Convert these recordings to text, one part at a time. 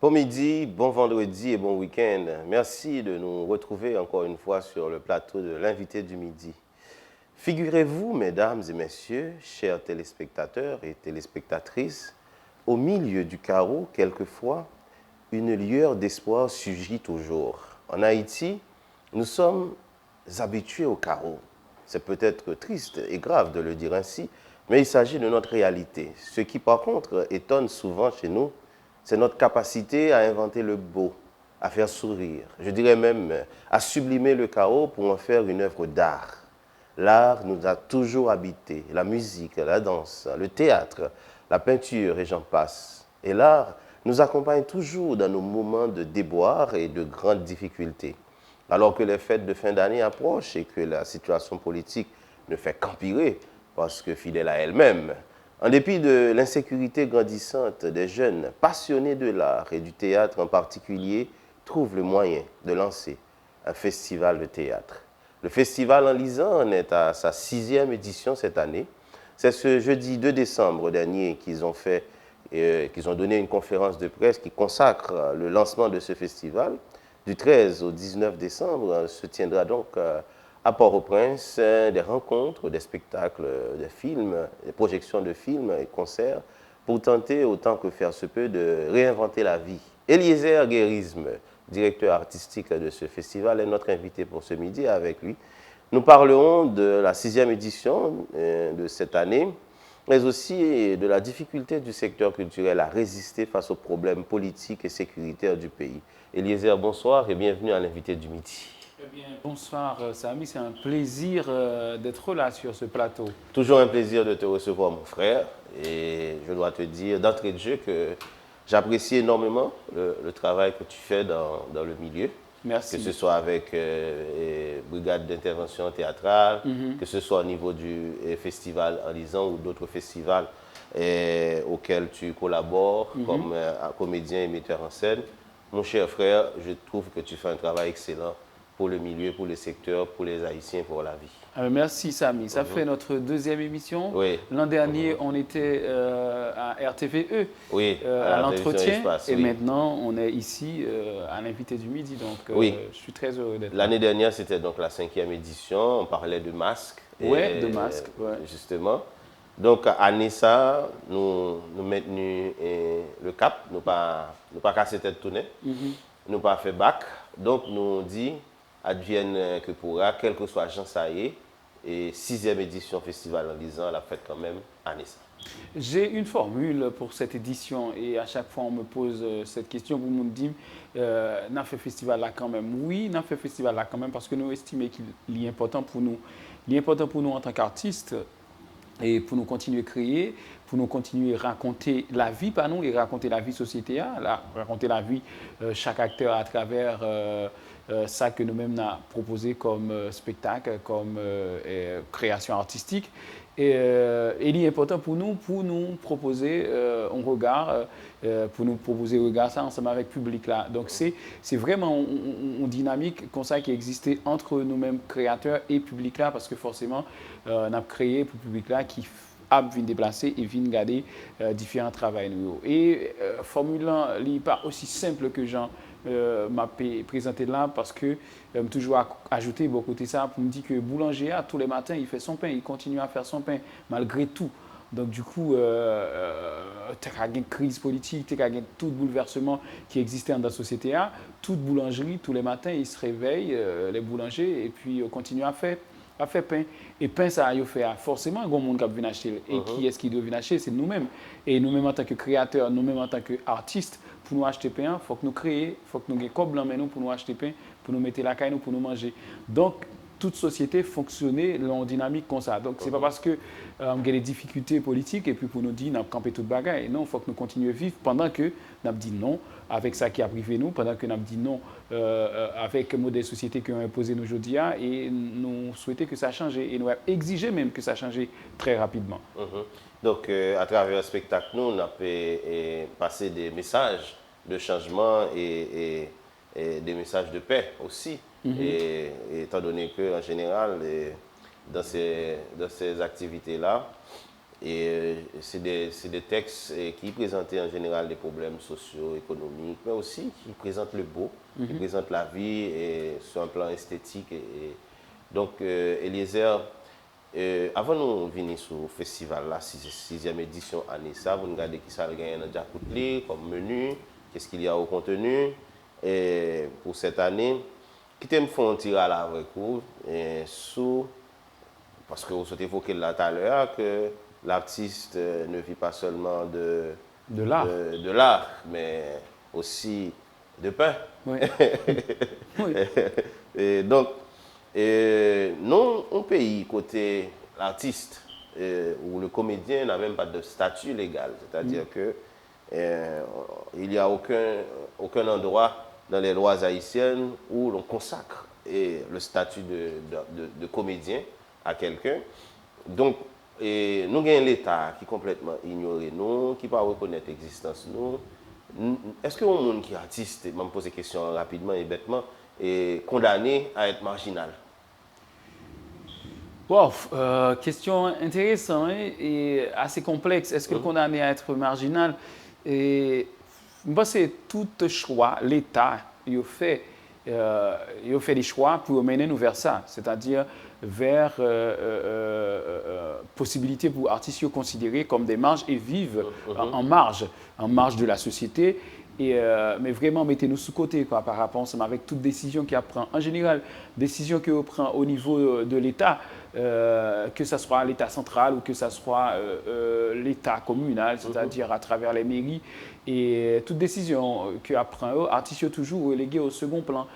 Bon midi, bon vendredi et bon week-end. Merci de nous retrouver encore une fois sur le plateau de l'invité du midi. Figurez-vous, mesdames et messieurs, chers téléspectateurs et téléspectatrices, au milieu du chaos, quelquefois, une lueur d'espoir surgit toujours. En Haïti, nous sommes habitués au chaos. C'est peut-être triste et grave de le dire ainsi, mais il s'agit de notre réalité. Ce qui, par contre, étonne souvent chez nous, c'est notre capacité à inventer le beau, à faire sourire. Je dirais même à sublimer le chaos pour en faire une œuvre d'art. L'art nous a toujours habités, la musique, la danse, le théâtre, la peinture et j'en passe. Et l'art nous accompagne toujours dans nos moments de déboire et de grandes difficultés. Alors que les fêtes de fin d'année approchent et que la situation politique ne fait qu'empirer, parce que fidèle à elle-même, en dépit de l'insécurité grandissante, des jeunes passionnés de l'art et du théâtre en particulier trouvent le moyen de lancer un festival de théâtre. Le festival En Lisant en est à sa 6e édition cette année. C'est ce jeudi 2 décembre dernier qu'ils ont donné une conférence de presse qui consacre le lancement de ce festival. Du 13 au 19 décembre se tiendra donc à Port-au-Prince des rencontres, des spectacles, des films, des projections de films et concerts pour tenter autant que faire se peut de réinventer la vie. Eliezer Guérisme, directeur artistique de ce festival, est notre invité pour ce midi. Avec lui, nous parlerons de la 6e édition de cette année, mais aussi de la difficulté du secteur culturel à résister face aux problèmes politiques et sécuritaires du pays. Eliezer, bonsoir et bienvenue à l'invité du midi. Eh bien, bonsoir Samy, c'est un plaisir d'être là sur ce plateau. Toujours un plaisir de te recevoir, mon frère, et je dois te dire d'entrée de jeu que j'apprécie énormément le travail que tu fais dans le milieu. Merci. Que ce soit avec brigade d'intervention théâtrale, que ce soit au niveau du festival En Lisant ou d'autres festivals auxquels tu collabores comme comédien et metteur en scène. Mon cher frère, je trouve que tu fais un travail excellent pour le milieu, pour le secteur, pour les Haïtiens, pour la vie. Merci Samy, ça fait notre 2e émission. Oui. L'an dernier, on était à RTVE, Oui, à l'entretien, Espace, et oui. maintenant on est ici à l'invité du midi, donc Oui. je suis très heureux d'être là. L'année dernière, c'était donc la 5e édition, on parlait de masques. Ouais, de masques, ouais. Justement. Donc, à Nessa, nous maintenons le cap, nous pas casser tête tournée, nous pas fait bac. Donc, nous dit, advienne que pourra, quel que soit Jean Saillé, et 6e édition Festival En Lisant, la fête quand même à Nessa. J'ai une formule pour cette édition et à chaque fois on me pose cette question, vous me dites, n'a fait festival là quand même. Oui, n'a fait festival là quand même parce que nous estimons qu'il est important pour nous. Il est important pour nous en tant qu'artistes et pour nous continuer à créer, pour nous continuer à raconter la vie par nous et raconter la vie société, raconter la vie chaque acteur à travers ça que nous-mêmes avons proposé comme spectacle, comme création artistique. Et il est important pour nous proposer un regard, pour nous proposer un regard ça ensemble avec le public là. Donc c'est vraiment une dynamique comme ça qui existait entre nous-mêmes créateurs et public là parce que forcément on a créé pour le public là qui viennent déplacer et viennent regarder différents travaux. Et formule n'est pas aussi simple que Jean m'a présenté là parce que toujours ajouter beaucoup de ça pour me dire que boulanger tous les matins il fait son pain, il continue à faire son pain malgré tout. Donc du coup, tu as une crise politique, tu as tout bouleversement qui existait dans la société. Toute boulangerie, tous les matins, ils se réveillent, les boulangers, et puis continuent à faire pain. Et pain, ça a fait forcément un grand monde qui vient acheter. Et qui est-ce qui doit venir acheter? C'est nous-mêmes. Et nous-mêmes en tant que créateurs, nous-mêmes en tant qu'artistes, pour nous acheter pain, il faut que nous créions, il faut que nous ayons comme blanc pour nous acheter pain, pour nous mettre la caille, pour nous manger. Donc, toute société fonctionnait en dynamique comme ça. Donc, ce n'est pas parce que on a des difficultés politiques et puis pour nous dire, on a campé toute bagaille. Non, il faut que nous continuions à vivre pendant que nous avons dit non avec ça qui a privé nous, pendant que nous avons dit non avec le modèle de société qui ont imposé nous aujourd'hui et nous souhaitons que ça change et nous avons exigé même que ça change très rapidement. Donc, à travers le spectacle, nous, on a passé des messages de changement et des messages de paix aussi. Et étant donné qu'en général, dans ces activités-là, c'est des textes qui présentaient en général des problèmes sociaux, économiques, mais aussi qui présentent le beau, qui présentent la vie et sur un plan esthétique. Donc, Eliezer, avant de venir sur le festival, la 6e édition année, ça, vous regardez qui ça gagne dans Djakoutli comme menu, qu'est-ce qu'il y a au contenu. Et pour cette année, qui t'aime faire un tir à la avec vous, parce que vous avez évoqué là tout à l'heure que l'artiste ne vit pas seulement de l'art, de l'art, mais aussi de pain. Oui. Oui. Et donc, non, un pays côté l'artiste où le comédien n'a même pas de statut légal, c'est-à-dire que il n'y a aucun endroit dans les lois haïtiennes où l'on consacre le statut de comédien à quelqu'un. Donc, nous avons l'État qui est complètement ignoré, nous, qui ne peut pas reconnaître l'existence. Est-ce que un monde qui est artiste, je me pose des questions rapidement et bêtement, est condamné à être marginal? Wow, question intéressante et assez complexe. Est-ce que le condamné à être marginal? Et moi, c'est tout choix, l'État, il fait des choix pour mener nous vers ça, c'est-à-dire vers possibilité pour artistes considérés comme des marges et vivent en marge de la société. Mais vraiment, mettez-nous sous côté quoi, par rapport avec toute décision qu'il prend. En général, décision qu'on prend au niveau de l'État, que ce soit l'État central ou que ce soit l'État communal, c'est-à-dire à travers les mairies. Et toute décision qu'on prend, l'artiste toujours relégué au second plan.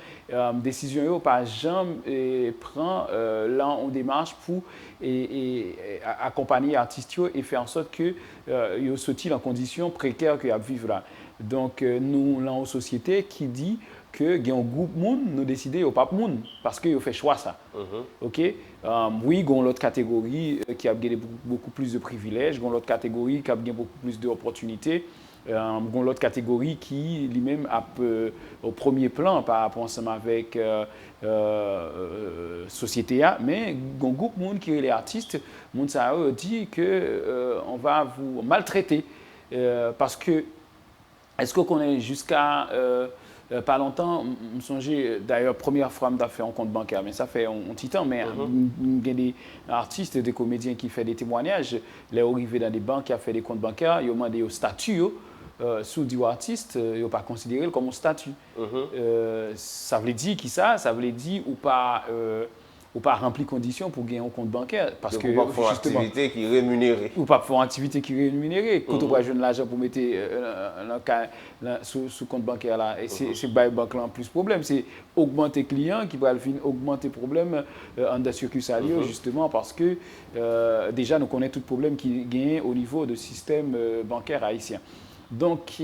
Décision par jamais prend là en démarche pour accompagner l'artiste et faire en sorte que soit-il en conditions précaires qu'il y a vivre là. Donc, nous, là, en société, qui dit que il y a un groupe monde, nous décidons au pas monde parce qu'il fait choix ça. Ok? Oui, il y a l'autre catégorie qui a gagné beaucoup plus de privilèges, il y a l'autre catégorie qui a gagné beaucoup plus d'opportunités, il y a l'autre catégorie qui lui-même a au premier plan par rapport ensemble avec société A, mais il y a un groupe monde qui est les artistes, monde ça dit que on va vous maltraiter parce que est-ce qu'on est jusqu'à pas longtemps, je me songeais d'ailleurs première fois que j'ai fait un compte bancaire, mais ça fait un petit temps, mais il y a des artistes, des comédiens qui font des témoignages, les arrivés dans des banques qui ont fait des comptes bancaires, ils ont demandé au statut, sous du artiste, ils n'ont pas considéré comme un statut. Ça veut dire qui ça? Ça veut dire ou pas remplir conditions pour gagner un compte bancaire. Parce que pas faire une activité qui est rémunérée. Ou pas faire une activité qui est rémunérée. Quand on va jouer de l'argent pour mettre sous compte bancaire là, et c'est la banque là en plus problème. C'est augmenter clients qui va augmenter problème en de circuit justement parce que déjà nous connaissons tout le problème qui gagne au niveau du système bancaire haïtien. Donc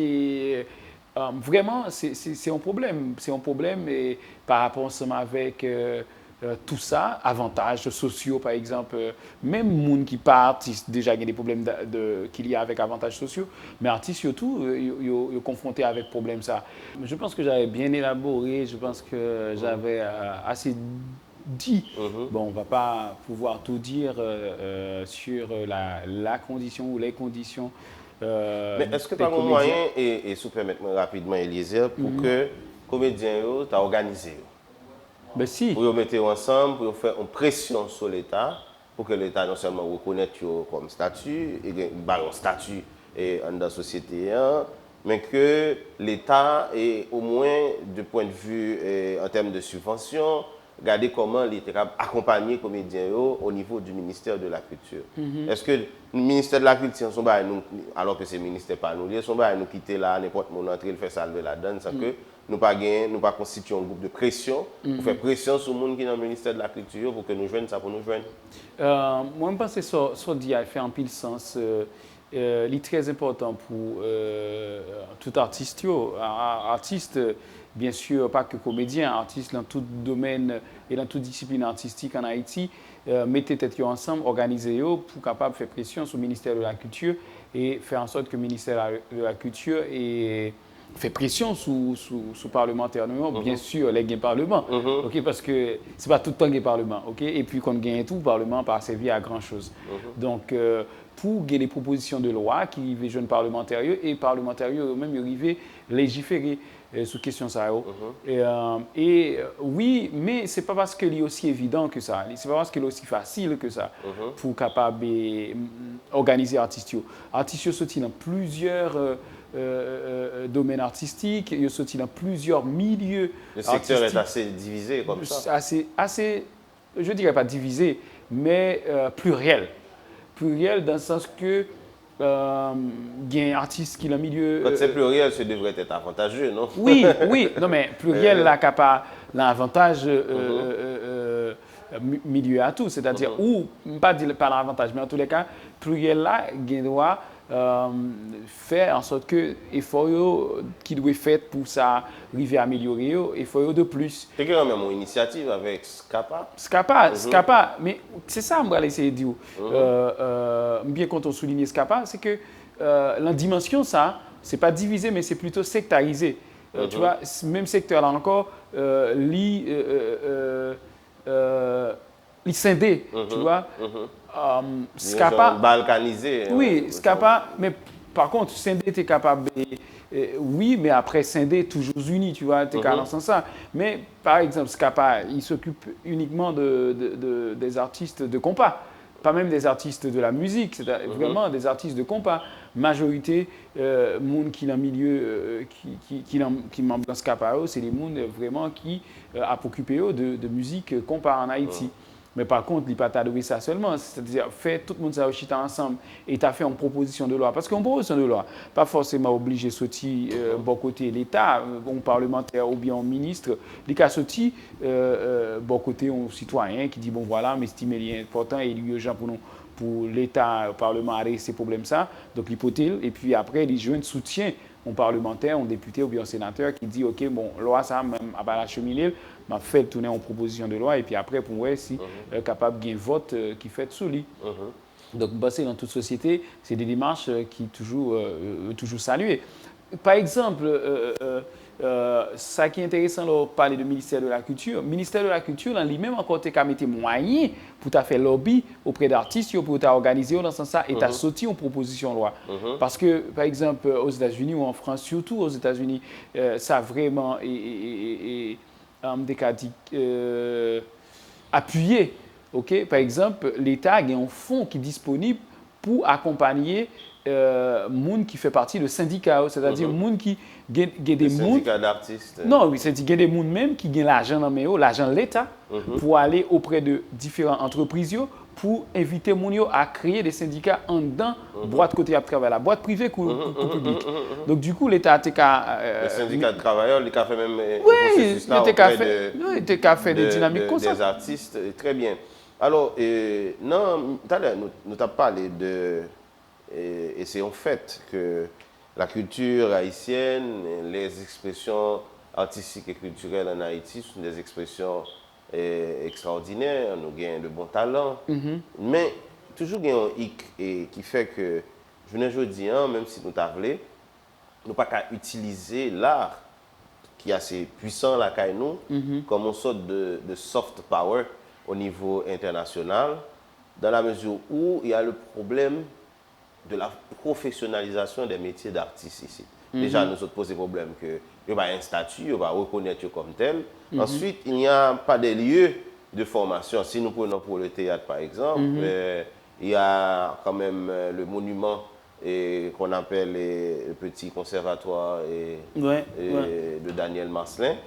vraiment c'est un problème. C'est un problème et par rapport ensemble avec tout ça, avantages sociaux par exemple, même les gens qui partent, déjà il y a des problèmes qu'il y a avec avantages sociaux, mais artistes surtout, ils sont confrontés avec ce problème ça. Je pense que j'avais bien élaboré, je pense que j'avais assez dit. Bon, on ne va pas pouvoir tout dire sur la condition ou les conditions. Mais est-ce que tu as un moyen, et si vous permettez rapidement Eliezer, pour que les comédiens soient organisés? Ben si. Pour mettre ensemble, pour faire une pression sur l'État, pour que l'État non seulement reconnaisse comme statut, et un statut dans la société, mais que l'État, au moins du point de vue en termes de subvention, regarder comment l'État accompagner les comédiens au niveau du ministère de la Culture. Est-ce que le ministère de la Culture, alors que c'est le ministère pas nous, ils sont nous quitter là, n'importe où, entrer, le faire salver la donne, sans que nous pas constituer un groupe de pression, pour faire pression sur le monde qui est dans le ministère de la Culture pour que nous joignent ça pour nous joindre. Moi, je pense que ce dia fait un pile sens. Il est très important pour tout artiste. Artiste, bien sûr, pas que comédien, artiste dans tout domaine et dans toute discipline artistique en Haïti, mettez tête ensemble, organisez-vous pour capable faire pression sur le ministère de la Culture et faire en sorte que le ministère de la Culture fait pression sous parlementaire, bien sûr, les parlement, ok, parce que c'est pas tout le temps les parlement, ok, et puis quand on gagne tout, le parlement pas servi à grand chose. Donc pour gagner des propositions de loi qui arrivent jeunes parlementaires et parlementaires eux-mêmes arrivent légiférer sur question ça. Oui, mais c'est pas parce qu'il est aussi évident que ça, c'est pas parce qu'il est aussi facile que ça pour capable organiser artistes. Artistes sortent dans plusieurs domaines artistiques, ils sortent dans plusieurs milieux. Le secteur est assez divisé comme ça. Assez, je dirais pas divisé, mais pluriel. Pluriel dans le sens que il y a un artiste qui est dans le milieu. Quand c'est pluriel, ça devrait être avantageux, non? Oui, oui. Non, mais pluriel, là, qui a l'avantage milieu à tout. C'est-à-dire, ou, pas l'avantage, mais en tous les cas, pluriel, là, il doit faire en sorte que l'effort qui doit être fait pour ça arriver à améliorer, effort de plus. Tu as quand même une initiative avec SCAPA? SCAPA, mais c'est ça que je vais essayer de dire. Bien quand on souligne SCAPA, c'est que la dimension, ça, c'est pas divisé, mais c'est plutôt sectarisé. Tu vois, même secteur là encore, scindé, tu vois. SCAPA balkanisé. Oui, SCAPA, mais par contre, scindé, tu es capable. Oui, mais après, scindé, toujours unis, tu vois, tu es capable sans ça. Mais par exemple, SCAPA, il s'occupe uniquement des artistes de compas. Pas même des artistes de la musique, c'est vraiment des artistes de compas. Majorité, monde qui est dans le milieu, qui membre dans SCAPA, c'est des monde vraiment qui a occupé de musique compas en Haïti. Mais par contre, il n'y a pas de ça seulement. C'est-à-dire, faire tout le monde s'achiter ensemble et tu as fait une proposition de loi. Parce qu'une proposition de loi, pas forcément obligé de sortir bon côté l'État, un parlementaire ou bien un ministre. Il y a sorti bon côté un citoyen qui dit bon voilà, m'estime est important et il est urgent pour l'État, le Parlement à régler ces problèmes-là. Donc, l'hypothèse, et puis après, il joue un soutien un parlementaire, un député ou bien un sénateur qui dit ok, bon, loi ça, même à la cheminée, m'a fait tourner en proposition de loi et puis après pour voir si capable d'un vote qui fait sous lui. Donc bosser dans toute société, c'est des démarches qui toujours saluées. Par exemple, ça qui est intéressant de parler du ministère de la Culture. Le ministère de la Culture, dans lui-même, encore tu as mis des moyens pour faire lobby auprès d'artistes, pour organiser dans ce sens-là, et tu as sorti une proposition de loi. Parce que, par exemple, aux États-Unis ou en France, surtout aux États-Unis, ça a vraiment appuyé. Okay? Par exemple, l'État a un fonds qui est disponible pour accompagner les gens qui fait partie de syndicats, c'est-à-dire les gens qui ont des syndicats d'artistes. Non, oui, c'est des gens même qui ont l'argent dans l'argent de l'État pour aller auprès de différentes entreprises pour inviter les gens à créer des syndicats en dedans, boîte côté à travail, la boîte privée ou publique. Donc du coup, l'État a le syndicat de travailleurs, il a fait même il a fait des dynamiques comme ça. Des artistes, très bien. Alors, non, tout à l'heure, nous avons parlé de... Et c'est en fait que la culture haïtienne, les expressions artistiques et culturelles en Haïti sont des expressions extraordinaires. Nous avons de bons talents. Mais toujours il y a un hic qui fait que, je ne dis pas, même si nous t'avons, nous pas qu'à utiliser l'art qui est assez puissant là, comme une sorte de soft power au niveau international, dans la mesure où il y a le problème de la professionnalisation des métiers d'artistes ici. Déjà, nous autres posons le problème que il y a un statut, on va reconnaître comme tel. Ensuite, il n'y a pas de lieux de formation. Si nous prenons pour le théâtre, par exemple, il y a quand même le monument qu'on appelle le petit conservatoire de Daniel Marcelin.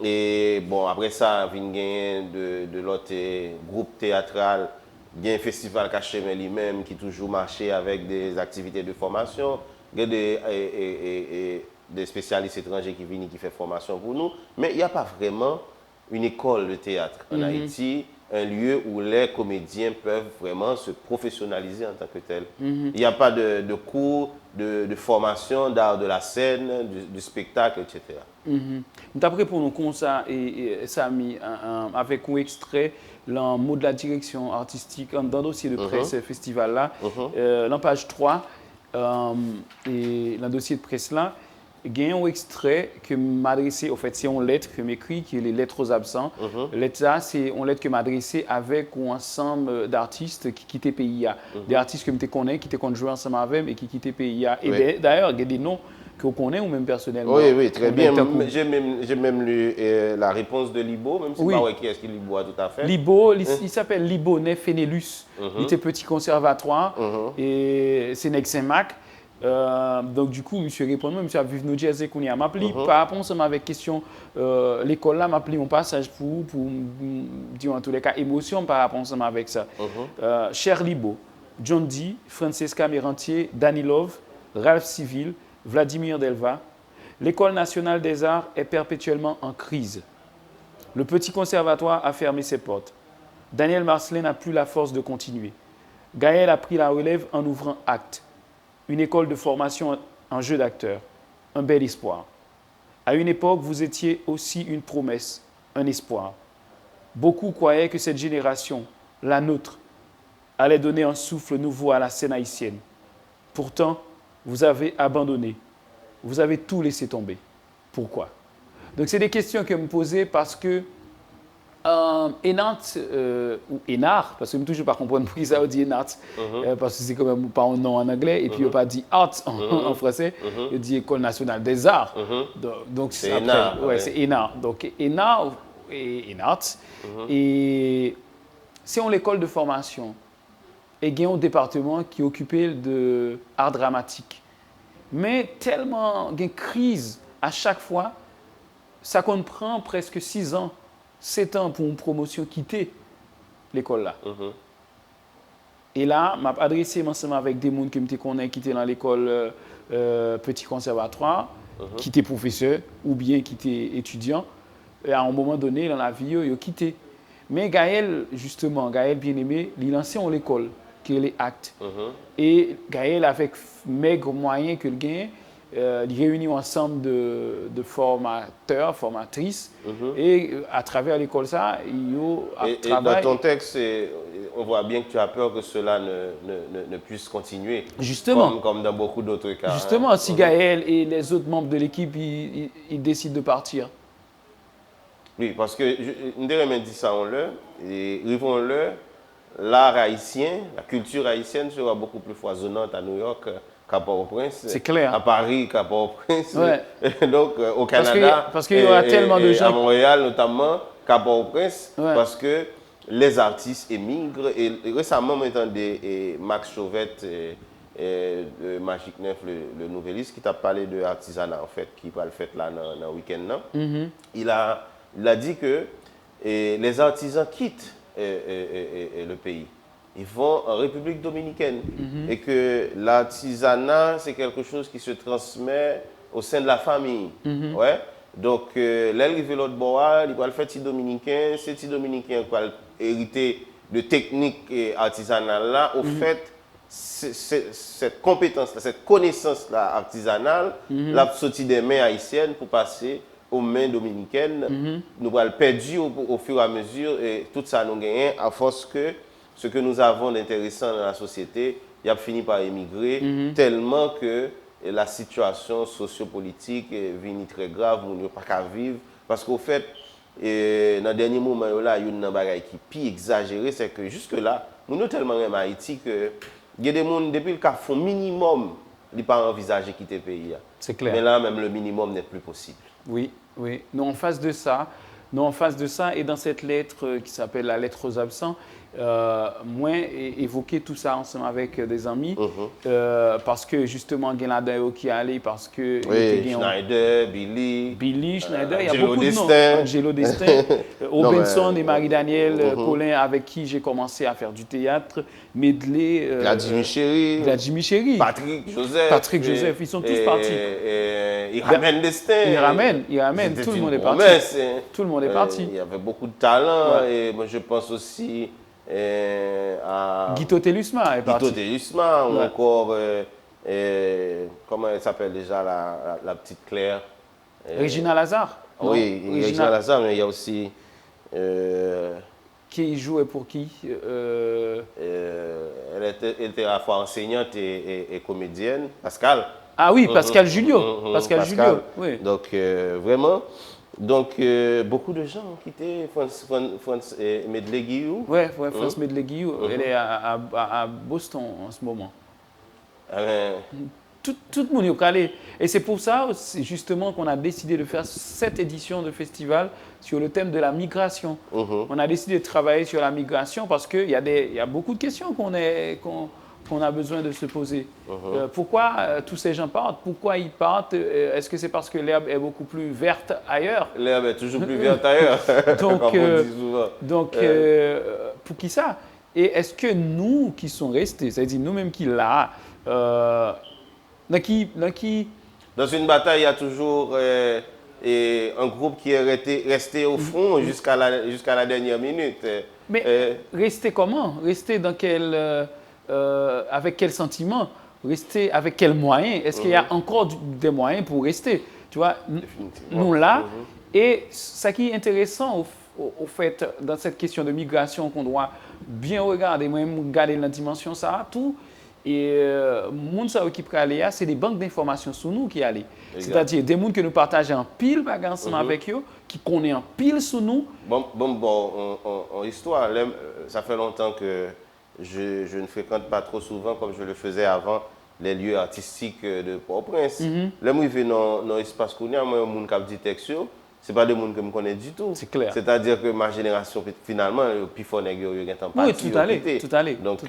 Et bon, après ça, il y a de l'autre groupe théâtral. Il y a un festival caché lui-même qui toujours marché avec des activités de formation. Il y a des spécialistes étrangers qui viennent qui font formation pour nous. Mais il n'y a pas vraiment une école de théâtre en Haïti, un lieu où les comédiens peuvent vraiment se professionnaliser en tant que tel. Il n'y a pas de cours de formation d'art de la scène, du spectacle, etc. D'après pour nous, comme ça, et ça a mis avec un extrait, le mot de la direction artistique dans le dossier de presse festival là, dans page 3, et dans le dossier de presse là, il y a un extrait que m'adressé, en fait, c'est une lettre que m'écrit, qui est les lettres aux absents. Lettre ça, c'est une lettre que m'adressé avec un ensemble d'artistes qui quittent le pays. Des artistes que je connais, qui ont joué ensemble avec et qui quittent le pays. Et d'ailleurs, il y a des noms que vous connaissez ou même personnellement. Oui, oui, très bien. J'ai même lu la réponse de Libo, même si pas qui est-ce qu'il Libo a tout à fait. Libo, il s'appelle Libo Nefenelus. Il était petit conservatoire et c'est Nex-Saint-Marc. Donc du coup, monsieur répond, monsieur a vu New Jersey qu'on y a m'appelé par rapport à avec question l'école là m'appelé un passage pour dire en tous les cas émotion par rapport à avec ça. Cher Libo, John D, Francesca Mérantier, Danny Love, Ralph Civil, Vladimir Delva, l'école nationale des arts est perpétuellement en crise. Le petit conservatoire a fermé ses portes. Daniel Marcelin n'a plus la force de continuer. Gaël a pris la relève en ouvrant Acte, une école de formation en jeu d'acteur, un bel espoir. À une époque, vous étiez aussi une promesse, un espoir. Beaucoup croyaient que cette génération, la nôtre, allait donner un souffle nouveau à la scène haïtienne. Pourtant, vous avez abandonné. Vous avez tout laissé tomber. Pourquoi? Donc, c'est des questions que je me posais parce que Enart, ou Enart, parce que je ne peux toujours pas comprendre pourquoi ça dit Enart, parce que c'est quand même pas un nom en anglais, et puis il n'y a pas dit art en français, il dit École nationale des arts. Donc c'est Enart. Ouais, c'est Enart. Donc Enart et Enart. Et c'est l'école de formation. Et il y a un département qui est occupé de art dramatique. Mais tellement il y a une crise à chaque fois, ça comprend presque 6 ans. 7 ans pour une promotion quitter l'école là. Et là, je m'ai adressé ensemble avec des gens qui me connaissent qui étaient dans l'école petit conservatoire, qui étaient professeurs ou bien qui étaient étudiants. Et à un moment donné, dans la vie, ils ont quitté. Mais Gaël, justement, Gaël bien-aimé, il lançait en l'école, qui est les actes. Et Gaël, avec maigre moyen que le gain, il réunit ensemble de formateurs, formatrices, et à travers l'école, ça, il y a dans ton texte, on voit bien que tu as peur que cela ne puisse continuer. Justement. Comme dans beaucoup d'autres cas. Justement, si Gaël et les autres membres de l'équipe, ils décident de partir. Oui, parce que, nous devons dire ça en l'heure, et rivons-le, l'art haïtien, la culture haïtienne sera beaucoup plus foisonnante à New York qu'à Port-au-Prince. C'est clair. À Paris qu'à Port-au-Prince. Ouais. Donc, au Canada. Parce qu'il y aura tellement de gens. À Montréal, notamment, qu'à Port-au-Prince. Ouais. Parce que les artistes émigrent. Et récemment, j'entendais Max Chauvette de Magic 9, le nouvelliste, qui t'a parlé de artisanat, en fait, qui va le faire là dans le week-end. Il a dit que les artisans quittent le pays. Ils vont en République dominicaine. Et que l'artisanat, c'est quelque chose qui se transmet au sein de la famille. Ouais. Donc, l'arrivée de l'autre bois, il va le faire petit dominicain. C'est petit dominicain qui va hériter de techniques artisanales-là. Au fait, cette compétence, cette connaissance-là artisanale, l'a sorti des mains haïtiennes pour passer aux mains dominicaines. Nous allons perdre au fur et à mesure. Et tout ça, nous gagnons à force que ce que nous avons d'intéressant dans la société, il a fini par émigrer tellement que la situation sociopolitique est venue très grave, nous n'avons pas qu'à vivre. Parce qu'au fait, dans le dernier moment, il y a une bagaille qui est plus exagérée, c'est que jusque-là, nous avons tellement aimé Haïti que il y a des gens, depuis le cas font minimum, ils n'ont pas envisagé quitter le pays. C'est clair. Mais là, même le minimum n'est plus possible. Oui, oui. Nous, en face de ça, et dans cette lettre qui s'appelle la lettre aux absents, moi, évoqué tout ça ensemble avec des amis, parce que justement, il y a là qui est allé, parce que... Oui, Schneider, Billy, Schneider, il y a beaucoup de noms. Angelo Destin, Robinson et Marie-Danielle Colin, avec qui j'ai commencé à faire du théâtre, Medley... Vladimir Chéry. Patrick Joseph, ils sont tous partis. Ils ramènent Destin. Ils ramènent, tout le monde est parti. Tout le monde est parti. Il y avait beaucoup de talent, et moi je pense aussi... Guito Telusma est parti. Guito Telusma, ou encore, comment elle s'appelle déjà, la petite Claire Regina Lazare. Oui, Regina Lazare, mais il y a aussi... Qui jouait pour qui elle était à la fois enseignante et comédienne. Pascal. Ah oui, Pascal Julio. Pascal Pascal. Julio, oui. Donc, vraiment, donc, beaucoup de gens ont quitté France Medleguiou. Ouais, France Medleguiou, elle est à Boston en ce moment. Tout le monde est calé. Et c'est pour ça, c'est justement, qu'on a décidé de faire cette édition de festival sur le thème de la migration. On a décidé de travailler sur la migration parce qu'il y a beaucoup de questions qu'on a besoin de se poser. Pourquoi tous ces gens partent? Pourquoi ils partent? Est-ce que c'est parce que l'herbe est beaucoup plus verte ailleurs? L'herbe est toujours plus verte ailleurs, Donc, comme on dit souvent. pour qui ça? Et est-ce que nous qui sommes restés, c'est-à-dire nous-mêmes qui là, Dans une bataille, il y a toujours un groupe qui est resté au front jusqu'à la dernière minute. Mais rester comment? Rester dans avec quel sentiment? Rester avec quels moyens? Est-ce qu'il y a encore des moyens pour rester? Tu vois, nous là. Et ce qui est intéressant au fait, dans cette question de migration, qu'on doit bien regarder, même regarder la dimension, ça, tout. Et moun sa qui aller, c'est des banques d'informations sur nous qui allaient. C'est-à-dire des gens que nous partageons en pile ensemble avec eux, qui connaissent en pile sur nous. En histoire, ça fait longtemps que je ne fréquente pas trop souvent, comme je le faisais avant, les lieux artistiques de Port-au-Prince. Là, moi, je vais dans l'espace qu'on a, moi, un monde qui a dit texto, c'est pas des gens que je connais du tout. C'est clair. C'est-à-dire que ma génération, finalement, le plus fort, il y a un temps parti. Oui, tout allait. Donc,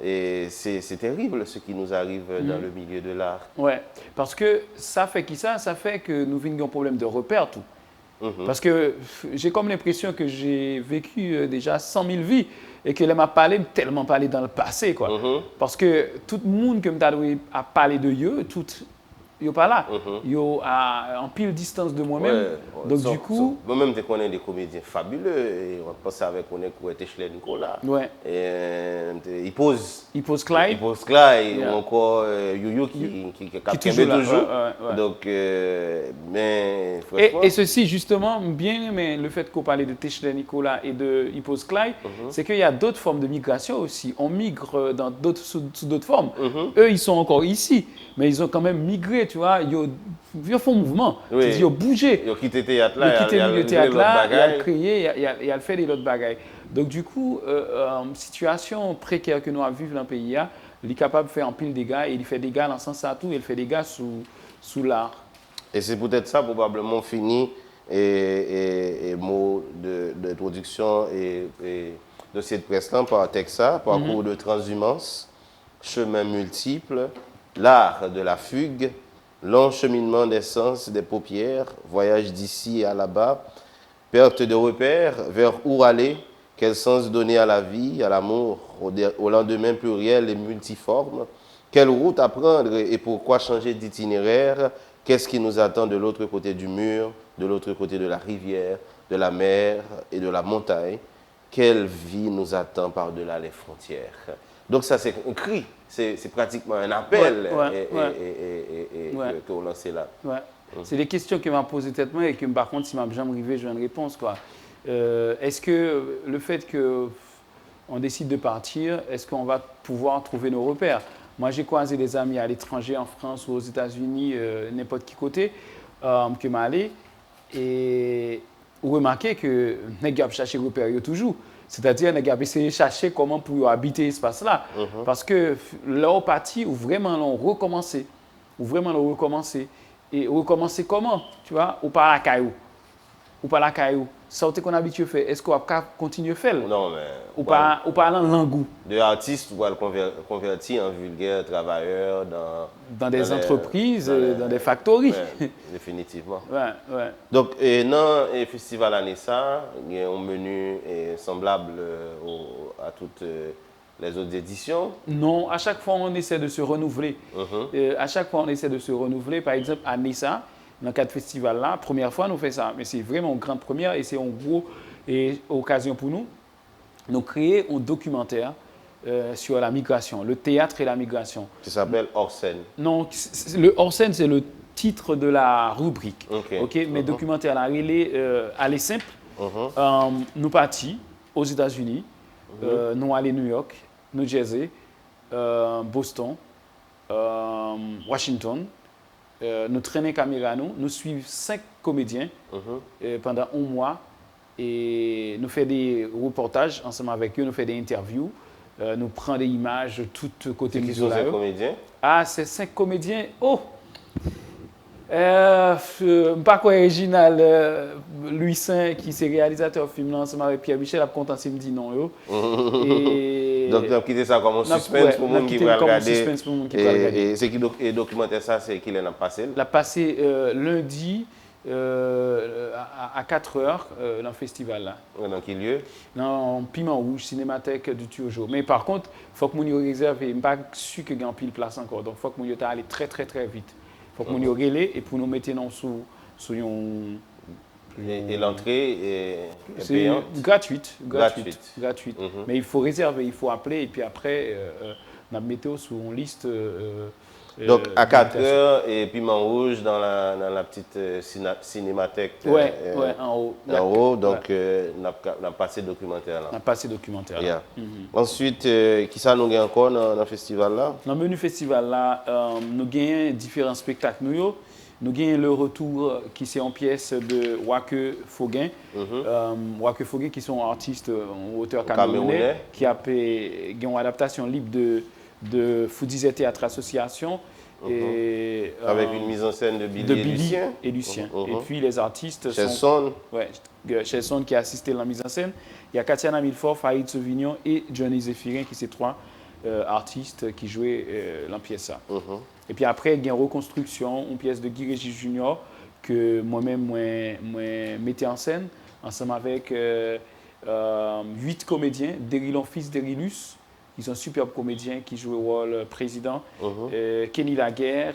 et c'est terrible ce qui nous arrive dans le milieu de l'art. Oui, parce que ça fait ça fait que nous vivons un problème de repère tout. Parce que j'ai comme l'impression que j'ai vécu déjà 100 000 vies et que m'a tellement parlé dans le passé, quoi. Parce que tout le monde que a parlé de eux, tout yo pas là. Yo à en pile distance de moi-même. Ouais, donc du coup, moi-même je connais des comédiens fabuleux et on pense avec on est quoi Techler Nicolas. Ouais. Et il pose Clyde. Ou encore Yoyo qui capte toujours. Donc mais et ceci justement bien mais le fait qu'on parlait de Techler Nicolas et de Hippose Clyde, c'est qu'il y a d'autres formes de migration aussi. On migre dans d'autres sous d'autres formes. Eux ils sont encore ici, mais ils ont quand même migré. Tu vois, ils font mouvement, ils ont bougé. Ils ont quitté le théâtre là, ils ont quitté le théâtre là, ils ont créé, ils ont fait des autres bagailles. Donc du coup, situation précaire que nous avons vécu dans le pays, il est capable de faire un pile de dégâts et il fait des dégâts dans le sens à tout, il fait des dégâts sous l'art. Et c'est peut-être ça probablement fini et mot d'introduction et de cette presse-là par Texas, parcours de transhumance, chemin multiple, l'art de la fugue, long cheminement des sens, des paupières, voyage d'ici à là-bas, perte de repères, vers où aller, quel sens donner à la vie, à l'amour, au lendemain pluriel et multiforme, quelle route à prendre et pourquoi changer d'itinéraire, qu'est-ce qui nous attend de l'autre côté du mur, de l'autre côté de la rivière, de la mer et de la montagne, quelle vie nous attend par-delà les frontières. Donc ça c'est un cri. C'est pratiquement un appel que vous lancez là. Ouais. C'est des questions que m'a posées tellement et que par contre, si je jamais arrivé, j'ai une réponse. Est-ce que le fait qu'on décide de partir, est-ce qu'on va pouvoir trouver nos repères? Moi, j'ai croisé des amis à l'étranger, en France ou aux États-Unis, n'importe qui côté, que m'a allé. Et vous remarquez que nous avons cherché repères toujours. C'est-à-dire, nous avons essayé de chercher comment pour habiter l'espace-là. Parce que là, parti où vraiment l'on recommençait. Et recommencer comment? Tu vois, ou par la caillou. Ça, c'est qu'on a habitué à faire. Est-ce qu'on va continuer à faire? Non, mais... Ou pas en langou. De artistes, on va le convertir en vulgaire travailleur dans des entreprises, dans des factories. Ouais, définitivement. Ouais. Donc, dans le festival Anessa, il y a un menu semblable à toutes les autres éditions? Non, à chaque fois, on essaie de se renouveler. Par exemple, à Anessa, dans le cadre du festival là, première fois, nous faisons ça. Mais c'est vraiment une grande première et c'est une grosse occasion pour nous. Nous créer un documentaire sur la migration, le théâtre et la migration. Qui s'appelle Hors scène. Non, le Hors scène, c'est le titre de la rubrique. Mais documentaire là, il est simple. Nous partis aux États-Unis, nous allons à New York, New Jersey, Boston, Washington. Nous traînons caméra, nous suivons 5 comédiens pendant un mois et nous faisons des reportages ensemble avec eux, nous faisons des interviews, nous prenons des images de tous côtés. Qui sont ces comédiens? Ah, c'est 5 comédiens. Oh! Pas quoi original, Louis Saint, qui est réalisateur de film ensemble avec Pierre Michel, a content s'il me dit non. Yo. Et... Donc, nous avons quitté ça comme un suspense pour les gens qui vont regarder. Et ce qui est documentaire, ça, c'est qu'il en a passé? Il a passé lundi à 4 h dans le festival. Là. Dans quel lieu? Dans Piment Rouge, Cinémathèque du Tuojo. Mais par contre, il faut que nous réserve. Je ne suis pas sûr qu'il y ait un pile place encore. Donc, il faut que nous aller très, très, très vite. Il faut que nous relais et pour nous mettre sous une... Et l'entrée est payante? Gratuite. Mais il faut réserver, il faut appeler et puis après, on mettre sur une liste. Donc à 4 h et Piment Rouge dans la petite cinémathèque. En haut. En haut, donc on a passé documentaire là. On a passé documentaire là. Ensuite, qui ça nous gagne encore dans le festival là? Dans le menu festival là, nous gagnons différents spectacles. Nous gagnons le retour qui c'est en pièce de Wake Foguin. Wake Foguin qui sont artistes, auteurs camerounais, qui a une adaptation libre de Foudizet Théâtre Association. Et, avec une mise en scène de Billy et Lucien. Et puis les artistes sont... Chelson qui a assisté à la mise en scène. Il y a Katiana Milfort, Farid Sauvignon et Johnny Zéphirin qui sont 3 artistes qui jouaient la pièce. Et puis après, il y a une reconstruction, une pièce de Guy Régis Junior que moi-même, moi mettais en scène ensemble avec 8 comédiens, Derilon fils d'Erilus, qui sont superbes comédiens qui jouent le rôle président, Kenny Laguerre,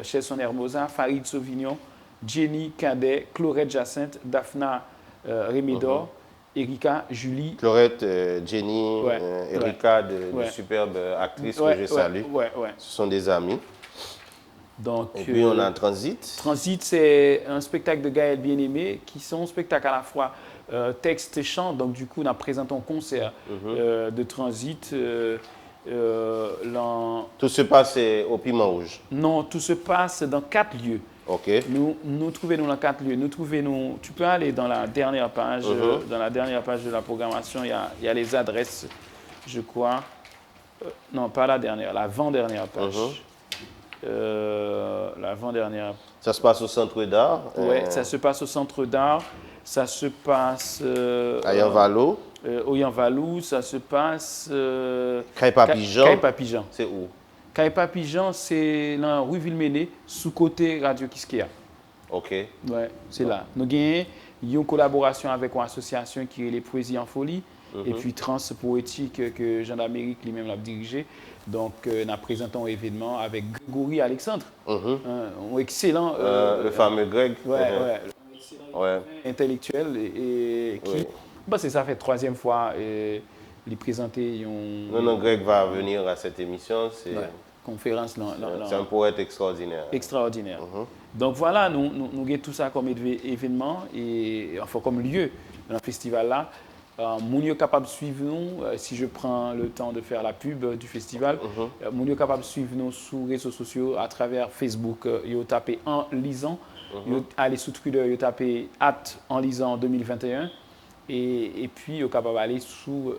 Chelson Hermosa, Farid Sauvignon, Jenny Cadet, Chlorette Jacinthe, Daphna Rémédor, Erika, Julie. Chlorette, Jenny, Erika, de superbes actrices que je salue. Ce sont des amis. Donc, et puis on a Transit. Transit, c'est un spectacle de Gaël Bien-Aimé qui sont un spectacle à la fois texte et chant. Donc du coup, on a présenté un concert de Transit. Tout se passe au Piment Rouge? Non, tout se passe dans 4 lieux. Ok. Nous trouvons dans 4 lieux. Tu peux aller dans la dernière page. Dans la dernière page de la programmation, il y a les adresses, je crois. Non, pas la dernière, l'avant-dernière page. L'avant-dernière. Ça se passe au Centre d'Art? Oui, ça se passe au Centre d'Art. Ça se passe à Yanvalou. Au Yanvalou, ça se passe... Caille-Papillon. C'est où? Caille-Papillon, c'est dans la rue Villeméné, sous-côté Radio Kiskéa. OK. Ouais, c'est là. Nous avons une collaboration avec une association qui est les Poésies en Folie, et puis Trans Poétique que Jean d'Amérique lui-même l'a dirigé. Donc, nous présentons un événement avec Grégory Alexandre, un excellent... le fameux Greg. Intellectuel et qui, c'est ça fait 3e fois les présenter. Non, Greg va venir à cette émission. C'est conférence. C'est un poète extraordinaire. Extraordinaire. Donc voilà, nous avons tout ça comme événement et enfin comme lieu dans le festival là. Mon est capable de suivre nous, si je prends le temps de faire la pub du festival, mon est capable de suivre nous sur les réseaux sociaux à travers Facebook. Vous tapez En Lisant, allez sur Twitter, vous tapez En Lisant 2021 et puis vous capable d'aller sur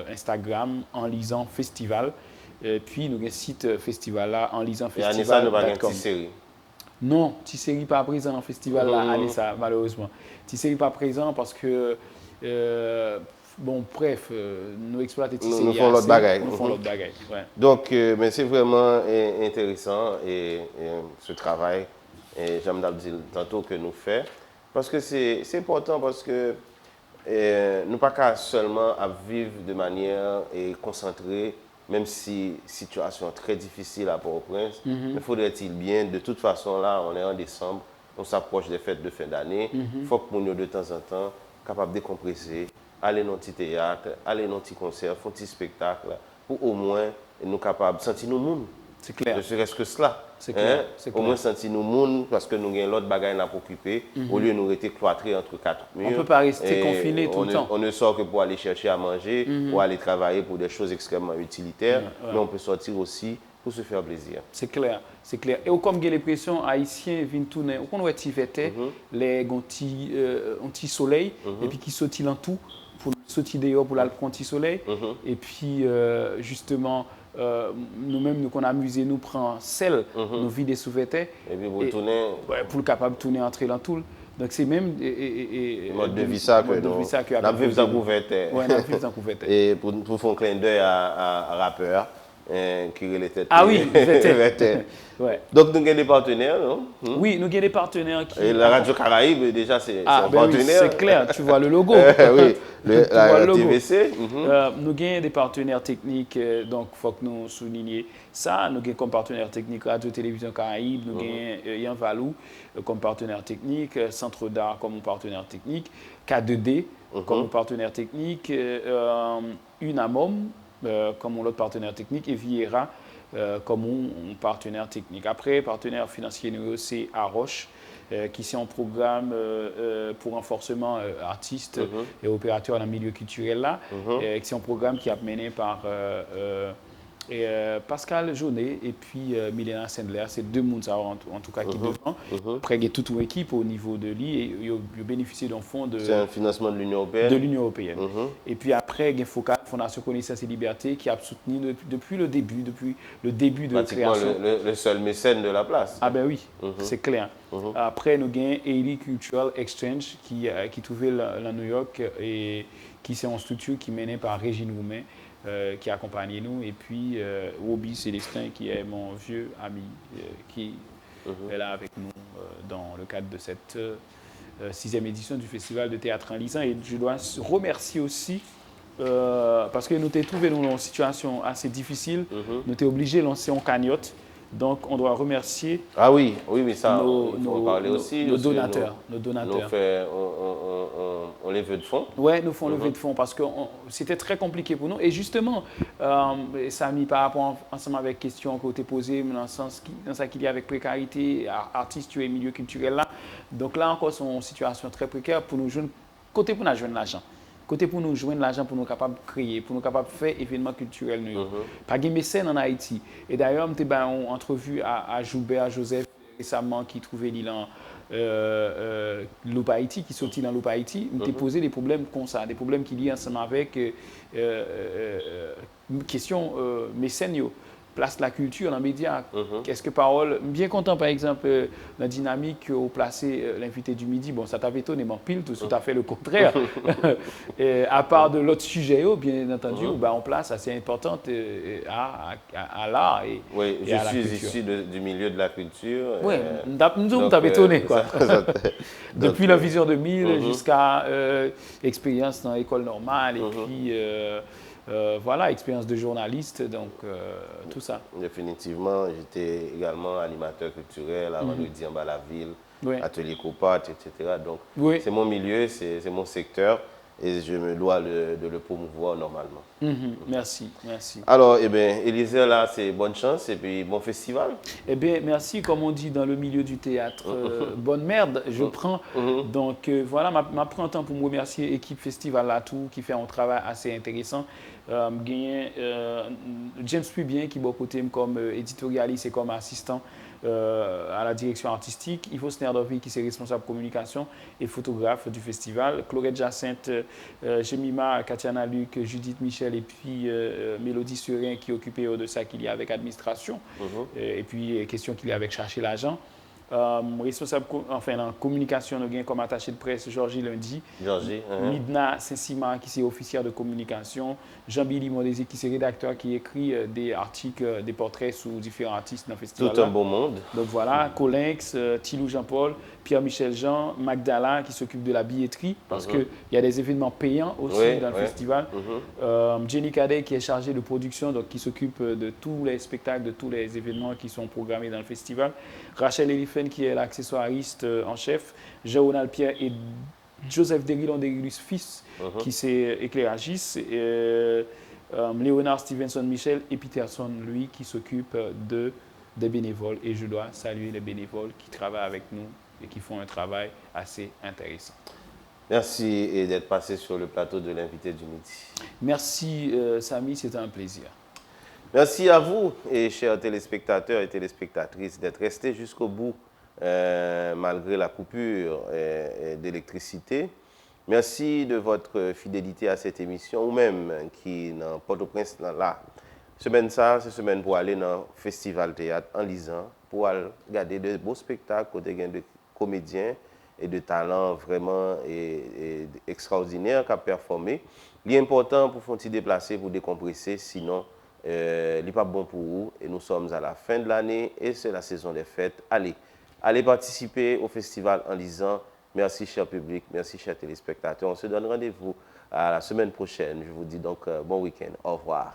Instagram En Lisant Festival. Et puis nous avons un site festival là, En Lisant Festival. Et ça, nous avons une petite série. Non, petite série pas présent dans le festival là, allez ça malheureusement. Petite série pas présent parce que bref, nous exploitons nous font l'autre bagaille. Donc, mais c'est vraiment intéressant et ce travail, et j'aime dire tantôt que nous faisons, parce que c'est important parce que nous pas qu'à seulement à vivre de manière concentrée, même si situation très difficile à Port-au-Prince, mais faudrait-il bien, de toute façon là, on est en décembre, on s'approche des fêtes de fin d'année, il faut que nous de temps en temps capable de décompresser, aller dans un petit théâtre, aller dans un petit concert, faire un petit spectacle, pour au moins nous capables de sentir nous monde. C'est clair. Ne serait-ce que cela. C'est clair. Au moins sentir nous monde parce que nous avons l'autre bagaille à occuper, au lieu de nous rester cloîtrés entre 4 murs. On ne peut pas rester confiné tout le temps. On ne sort que pour aller chercher à manger, pour aller travailler pour des choses extrêmement utilitaires, mais on peut sortir aussi pour se faire plaisir. C'est clair, c'est clair. Et comme j'ai l'impression, Haïtiens viennent tourner, on voit Tiveté, les anti soleil, et puis qui sautent dans tout, pour sauter dehors pour aller prendre anti soleil. Et puis, justement, nous-mêmes, nous qu'on amuse, nous prenons celle, nous vidons des sous-vêtements. Et puis pour tourner. Ouais, pour le capable de tourner, entrer dans tout. Donc c'est même mode de vie ça que nous vivons en couverture. Oui, nous vivons en couverture. Et pour faire un clin d'œil à rappeur qui relatait. Ah oui, ouais. Donc nous avons des partenaires, non? Oui, nous avons des partenaires qui. Et la Radio Caraïbe déjà c'est un partenaire. Oui, c'est clair, tu vois le logo. Oui, la logo. TVC. Nous avons des partenaires techniques, donc il faut que nous soulignions ça. Nous avons comme partenaire technique Radio-Télévision Caraïbe, nous avons Yann Valou comme partenaire technique, Centre d'Art comme partenaire technique, K2D comme partenaire technique, Unamom comme l'autre partenaire technique et Viera comme un partenaire technique. Après, partenaire financier, c'est Aroche, qui est un programme pour renforcement artistes et opérateurs dans le milieu culturel là. C'est un programme qui est mené par Pascal Jaunet et puis Milena Sendler. C'est deux mondes en tout cas qui devant. Après, il y a toute une équipe au niveau de l'I et il bénéficie d'un fonds de... C'est un financement de l'Union européenne. De l'Union européenne. Et puis après, il y a FOCA, Fondation Connaissance et Liberté, qui a soutenu depuis le début de la création. Le seul mécène de la place. Ah ben oui, c'est clair. Après, nous avons Ailey Cultural Exchange qui trouvait à New York et qui c'est une structure qui est menée par Régine Roumain. Qui accompagne nous, et puis Roby Célestin, qui est mon vieux ami, qui est là avec nous dans le cadre de cette 6e édition du Festival de théâtre en Lisan. Et je dois remercier aussi, parce que nous t'es trouvé dans une situation assez difficile, nous t'es obligé de lancer en cagnotte. Donc, on doit remercier mais ça, on parlait aussi. Nos donateurs. On lève de fonds. Oui, nous faisons lever de fonds parce que c'était très compliqué pour nous. Et justement, ça a mis par rapport ensemble avec les questions qui ont été posées, dans le sens qu'il y a avec précarité, artistes et milieu culturel là. Donc là encore, c'est une situation très précaire pour nous joindre, côté pour nous joindre l'argent. Côté pour nous joindre l'argent, pour nous capables de créer, pour nous capables de faire événements culturels. Pas de mécène en Haïti. Et d'ailleurs, nous avons une entrevue à Joubert Joseph récemment qui trouvait l'île Haïti, qui sortit dans l'Oup Haïti. Nous avons posé des problèmes comme ça, des problèmes qui lient ensemble avec question mécène. Place la culture dans les médias. Qu'est-ce que parole? Bien content, par exemple, la dynamique où placé l'invité du midi. Bon, ça t'avait étonné, mais pile, tout à fait le contraire. Et à part de l'autre sujet, bien entendu, on place assez importante à l'art et, oui, et à la culture. Je suis issu du milieu de la culture. Oui, nous t'avais étonné, quoi. Depuis la Vision 2000 jusqu'à expérience dans l'école normale et puis... voilà, expérience de journaliste, donc tout ça. Définitivement, j'étais également animateur culturel à Vendredi en bas la ville, atelier Copat, etc. Donc, c'est mon milieu, c'est mon secteur et je me dois de le promouvoir normalement. Merci, merci. Alors, Élisée, là, c'est bonne chance et puis bon festival. Eh bien, merci, comme on dit dans le milieu du théâtre, bonne merde, je prends. Donc, voilà, ma prends un temps pour me remercier l'équipe Festival Latou qui fait un travail assez intéressant. James Pubien qui est côté comme éditorialiste et comme assistant à la direction artistique. Yves Snerdovi qui est responsable communication et photographe du festival. Chlorette Jacinthe, Jemima, Katiana Luc, Judith Michel et puis Mélodie Surin qui est occupée de ça qu'il y a avec administration. Et puis question qu'il y a avec chercher l'argent. Responsable en communication, nous avons comme attaché de presse Georgie Lundi. Midna Saint-Simon qui est officière de communication. Jean-Billy Mondesi qui est rédacteur qui écrit des articles, des portraits sur différents artistes dans le festival. Tout un beau monde. Donc voilà, Colinx, Tilou Jean-Paul, Pierre-Michel Jean, Magdala qui s'occupe de la billetterie parce qu'il y a des événements payants aussi dans le festival. Jenny Cadet qui est chargée de production, donc qui s'occupe de tous les spectacles, de tous les événements qui sont programmés dans le festival. Rachel Elifen qui est l'accessoiriste en chef. Jean-Ronald Pierre et Joseph Derilon Derilus fils qui c'est éclairagiste. Léonard Stevenson Michel et Peterson lui qui s'occupe des bénévoles. Et je dois saluer les bénévoles qui travaillent avec nous et qui font un travail assez intéressant. Merci d'être passé sur le plateau de l'invité du midi. Merci Samy, c'était un plaisir. Merci à vous, et chers téléspectateurs et téléspectatrices, d'être restés jusqu'au bout, malgré la coupure d'électricité. Merci de votre fidélité à cette émission, ou même qui, dans Port-au-Prince, là, semaine ça, c'est semaine pour aller dans le Festival Théâtre en lisant, pour aller regarder de beaux spectacles, côté de comédiens et de talents vraiment extraordinaires qui ont performé. L'important pour faire déplacer, pour décompresser, sinon, il n'est pas bon pour vous. Et nous sommes à la fin de l'année et c'est la saison des fêtes. Allez participer au festival en lisant. Merci, cher public. Merci, chers téléspectateurs. On se donne rendez-vous à la semaine prochaine. Je vous dis donc bon week-end. Au revoir.